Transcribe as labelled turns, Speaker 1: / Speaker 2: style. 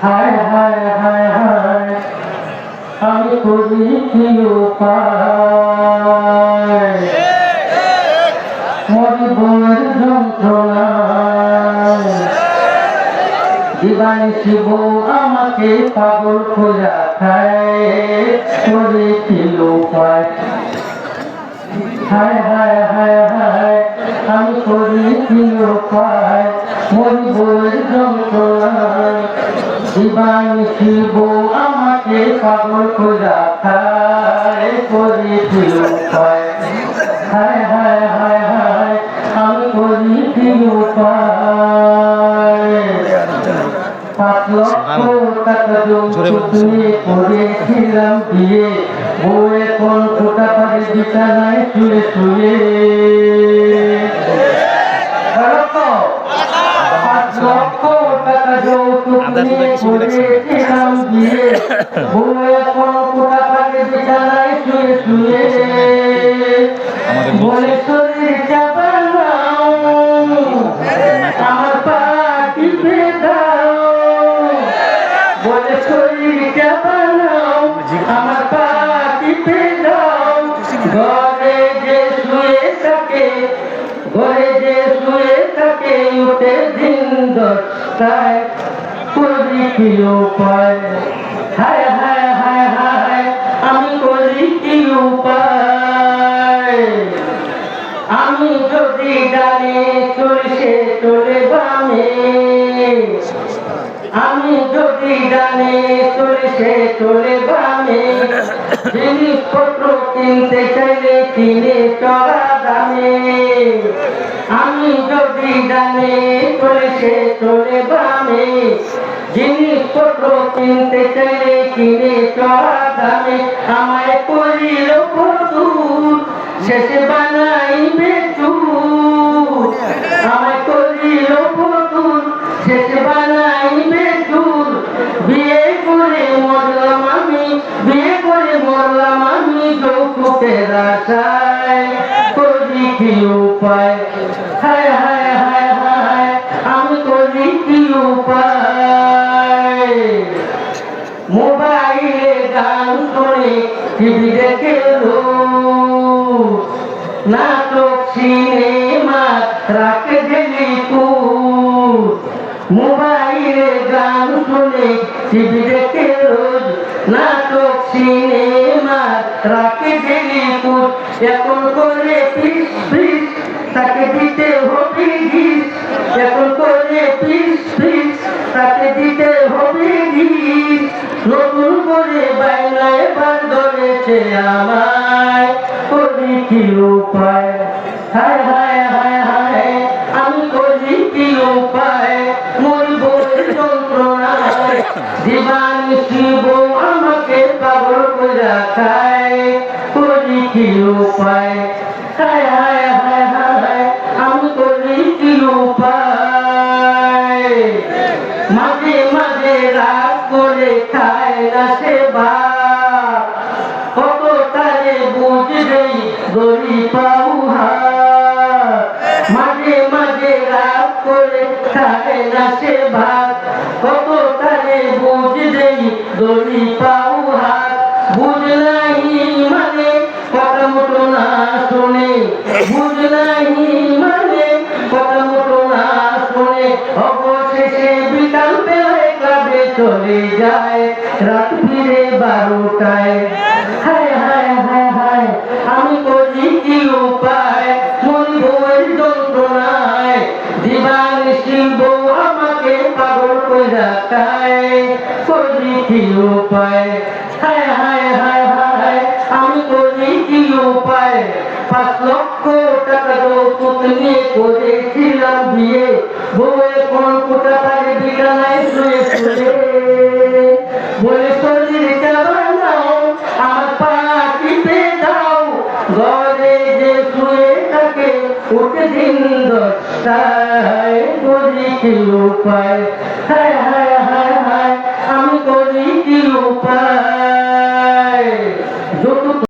Speaker 1: হায় হায় হায় হায় আমি করি কি উপায় মরিবুর যন্ত্রণায় দিবানি শিব আমাকে পাগল খোঁজা খায় করি কি উপায় হায় হায় হায় হায় আমি করি কি উপায় মরিবুর যন্ত্রণায় দিবানি শিব আমাকে পাগল খোঁজা খায় করি কি উপায় হায় হায় হায় হায় আমি করি কি উপায় 5 লক্ষ টাকা যৌতুকে করেছিলাম বিয়ে বউয়ে কোন ফোটা পারে বিছানায় শুয়ে শুয়ে 5 লক্ষ টাকা যৌতুকে করেছিলাম বিয়ে বউয়ে কোন ফোটা পারে বিছানায় শুয়ে শুয়ে বলে শরীর চাপা নাও আমার পা টিপে দাও বলে শরীর চাপা নাও আমার পা টিপে দাও ঘরে যে শুয়ে থাকে উঠে দিন 10টায় করি কি উপায় হায় হায় হায় হায় আমি করি কি উপায় আমি যদি ডানে চলছে চলে বামে আমি যদি ডানে চলছে চলে বামে জিনিসপত্র কিনতে চাইলে কিনে চড়া দামে আমি যদি ডানে চলছে চলে বামে জিনিসপত্র কিনতে চাইলে কিনে চড়া দামে আমায় করিল দূর শেষে বানাইবে চুর আমায় করিল দূর শেষে বানাইবে চুর বিয়ে করে মরলাম আমি যৌতুকের আশায় করি কি উপায় হায় হায় হায় হায় আমি করি কি উপায় মোবাইলে গান শুনে টিভি দেখে নাটক সিনেমা রাখে গেলি মোবাইলে গান শুনে টিভি দেখে রোজ নাটক সিনেমা রাখে গেলি এখন করে পিস পিস তাকে দিতে হবে ঘিস এখন করে পিস পিস তাকে দিতে হবে ঘিস নতুন করে বাইনায় বাদ ধরেছে আমায় করি কি উপায় হায় হায় হায় হায় আমি করি কি উপায় মরিবুর যন্ত্রণায় দিবানি শিব আমাকে পাগল করে খায় করি কি উপায় হায় হায় হায় হায় আমি করি কি উপায় মাঝে মাঝে রাগ করে খায় না সে ভাত কত তারে বুঝবে গরি পাউ হাত মাঝে মাঝে রাগ করে খায় না সে ভাত কত তারে বুঝবে গরি পাউ হাত বুঝ নাহি মানে কথা মতো না শোনে বুঝ নাহি মানে কথা মতো না শোনে অবশেষে বিকাল বেলায় ক্লাবে চলে যায় রাত ফিরে 12টায় হায় হায় হায় হায় আমি করি কি উপায় মরিবুর যন্ত্রণায় দিবানি শিব আমাকে পাগল করে খায় করি কি উপায় হায় হায় হায় হায় আমি করি কি উপায় 5 লক্ষ টাকা যৌতুক নিয়ে করেছিলাম বিয়ে বউয়ে কোন কোটা পারে বিছানায় শুয়ে শুয়ে বলে শরীর চাপা নাও আমার পা টিপে দাও ঘরে যে শুয়ে থাকে উঠে দিন 10টায় করি কি উপায় হায়